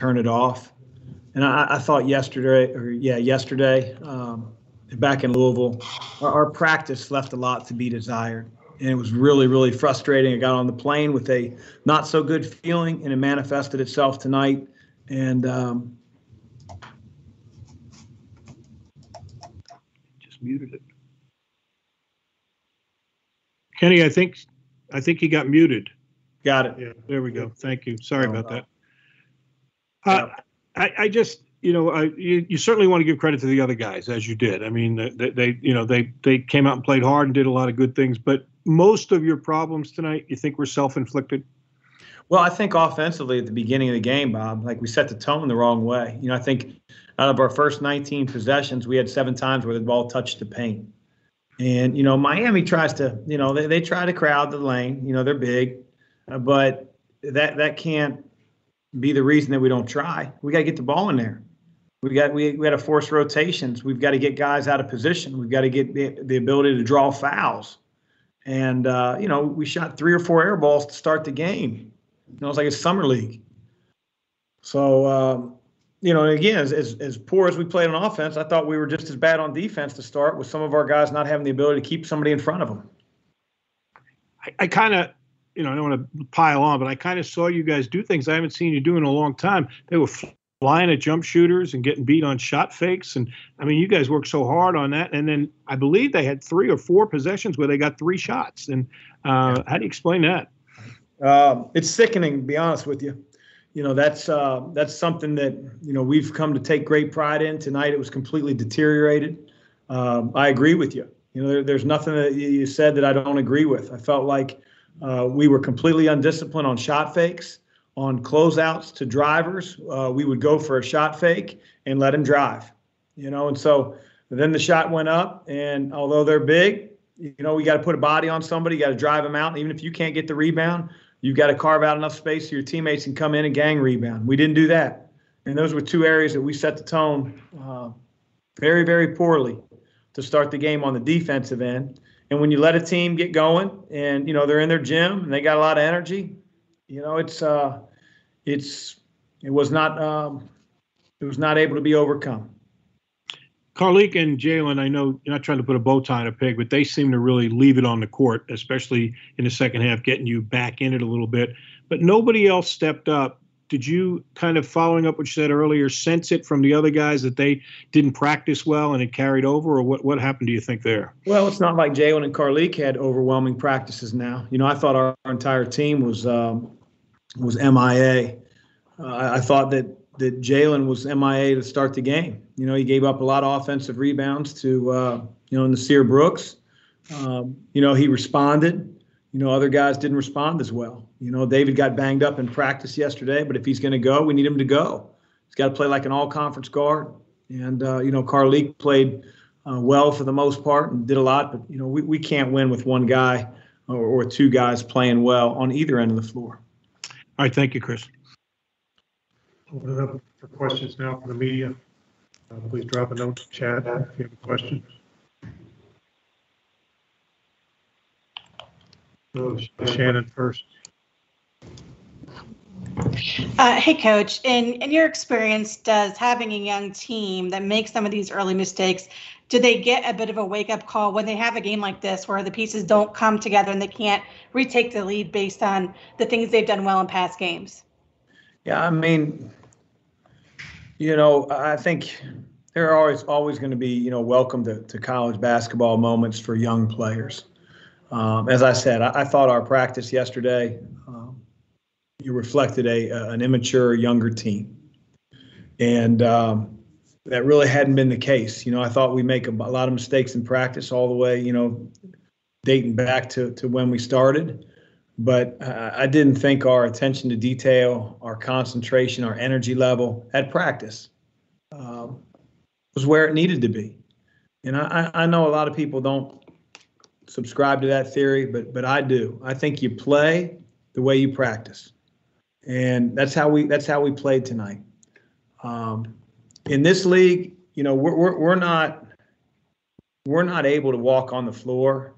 turn it off. And I thought yesterday, back in Louisville, our practice left a lot to be desired. And it was really, really frustrating. I got on the plane with a not so good feeling, and it manifested itself tonight. And just muted it. Kenny, I think he got muted. Got it. Yeah, there we go. Thank you. Sorry about that. Yeah. I just, you certainly want to give credit to the other guys, as you did. I mean, they came out and played hard and did a lot of good things. But most of your problems tonight, you think were self-inflicted? Well, I think offensively at the beginning of the game, Bob, like we set the tone the wrong way. I think out of our first 19 possessions, we had 7 times where the ball touched the paint. And, Miami tries to, they try to crowd the lane. They're big, but that can't be the reason that we don't try. We got to get the ball in there. We got to force rotations. We've got to get guys out of position. We've got to get the ability to draw fouls. And, we shot 3 or 4 air balls to start the game. It was like a summer league. So, again, as poor as we played on offense, I thought we were just as bad on defense to start, with some of our guys not having the ability to keep somebody in front of them. I kind of, I don't want to pile on, but I kind of saw you guys do things I haven't seen you do in a long time. They were flying at jump shooters and getting beat on shot fakes. And, I mean, you guys worked so hard on that. And then I believe they had 3 or 4 possessions where they got 3 shots. And how do you explain that? It's sickening, to be honest with you. That's something that, we've come to take great pride in. Tonight it was completely deteriorated. I agree with you. There's nothing that you said that I don't agree with. I felt like we were completely undisciplined on shot fakes, on closeouts to drivers. We would go for a shot fake and let him drive, and so then the shot went up, and although they're big, we got to put a body on somebody, you got to drive them out. And even if you can't get the rebound, you've got to carve out enough space so your teammates can come in and gang rebound. We didn't do that. And those were 2 areas that we set the tone very, very poorly to start the game on the defensive end. And when you let a team get going and, they're in their gym and they got a lot of energy, it was not able to be overcome. Carlik and Jalen, I know you're not trying to put a bow tie on a pig, but they seem to really leave it on the court, especially in the second half, getting you back in it a little bit. But nobody else stepped up. Did you, kind of following up what you said earlier, sense it from the other guys that they didn't practice well and it carried over, or what happened, do you think, there? Well, it's not like Jalen and Carlik had overwhelming practices now. I thought our entire team was MIA. I thought that Jalen was MIA to start the game. He gave up a lot of offensive rebounds to, Nasir Brooks. He responded. Other guys didn't respond as well. David got banged up in practice yesterday, but if he's going to go, we need him to go. He's got to play like an all-conference guard. And, Carlik played well for the most part and did a lot, but, we can't win with one guy or 2 guys playing well on either end of the floor. All right, thank you, Chris. Open it up for questions now from the media. Please drop a note in the chat if you have a question. Shannon first. Hey, Coach. In your experience, does having a young team that makes some of these early mistakes, do they get a bit of a wake-up call when they have a game like this where the pieces don't come together and they can't retake the lead based on the things they've done well in past games? Yeah, I mean, I think there are always going to be, welcome to college basketball moments for young players. As I said, I thought our practice yesterday, you reflected an immature, younger team. And that really hadn't been the case. I thought we make a lot of mistakes in practice all the way, dating back to when we started. But I didn't think our attention to detail, our concentration, our energy level at practice was where it needed to be. And I know a lot of people don't subscribe to that theory, but I do. I think you play the way you practice, and that's how we played tonight. In this league, we're not able to walk on the floor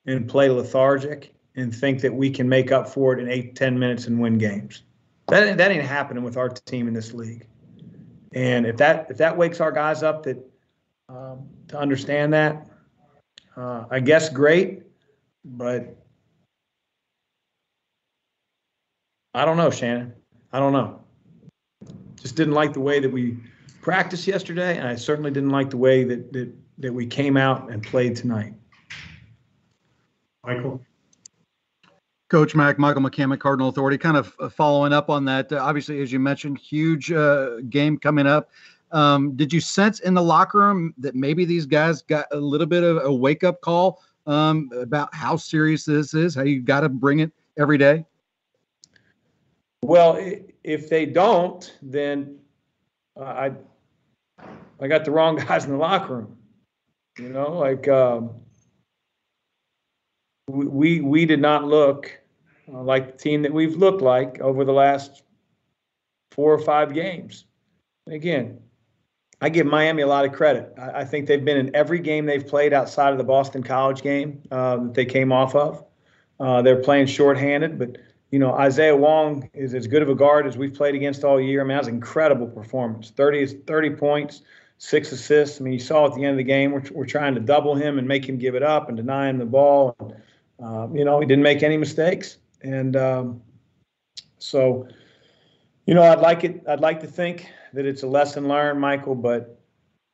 and play lethargic and think that we can make up for it in 8-10 minutes and win games. That ain't happening with our team in this league. And if that wakes our guys up to understand that, I guess great, but I don't know, Shannon. I don't know. Just didn't like the way that we practiced yesterday, and I certainly didn't like the way that we came out and played tonight. Michael? Coach Mack, Michael McCammon, Cardinal Authority, kind of following up on that. Obviously, as you mentioned, huge game coming up. Did you sense in the locker room that maybe these guys got a little bit of a wake-up call about how serious this is, how you got to bring it every day? Well, if they don't, then I got the wrong guys in the locker room. You know, like we did not look like the team that we've looked like over the last 4 or 5 games. And again, I give Miami a lot of credit. I think they've been in every game they've played outside of the Boston College game that they came off of. They're playing shorthanded, but you know, Isaiah Wong is as good of a guard as we've played against all year. I mean, that was an incredible performance. 30 points, 6 assists. I mean, you saw at the end of the game, we're trying to double him and make him give it up and deny him the ball. You know, he didn't make any mistakes. And so, you know, I'd like to think that it's a lesson learned, Michael, but,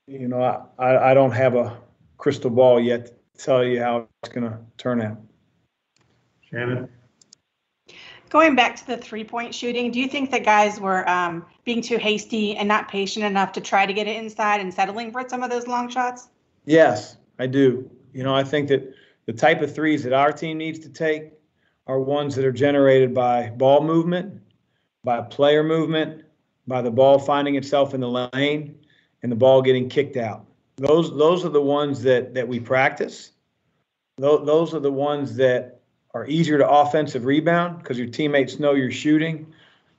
you know, I don't have a crystal ball yet to tell you how it's going to turn out. Shannon? Going back to the 3-point shooting, do you think that guys were being too hasty and not patient enough to try to get it inside and settling for some of those long shots? Yes, I do. You know, I think that the type of threes that our team needs to take are ones that are generated by ball movement, by player movement, by the ball finding itself in the lane, and the ball getting kicked out. Those are the ones that we practice. Those are the ones that are easier to offensive rebound because your teammates know you're shooting.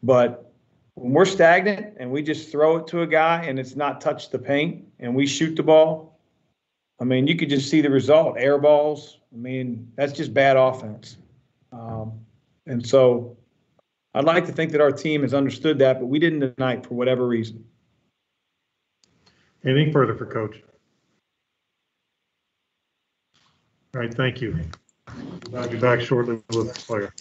But when we're stagnant and we just throw it to a guy and it's not touched the paint and we shoot the ball, I mean, you could just see the result, air balls. I mean, that's just bad offense. And so I'd like to think that our team has understood that, but we didn't tonight for whatever reason. Anything further for Coach? All right, thank you. I'll be back shortly with the player.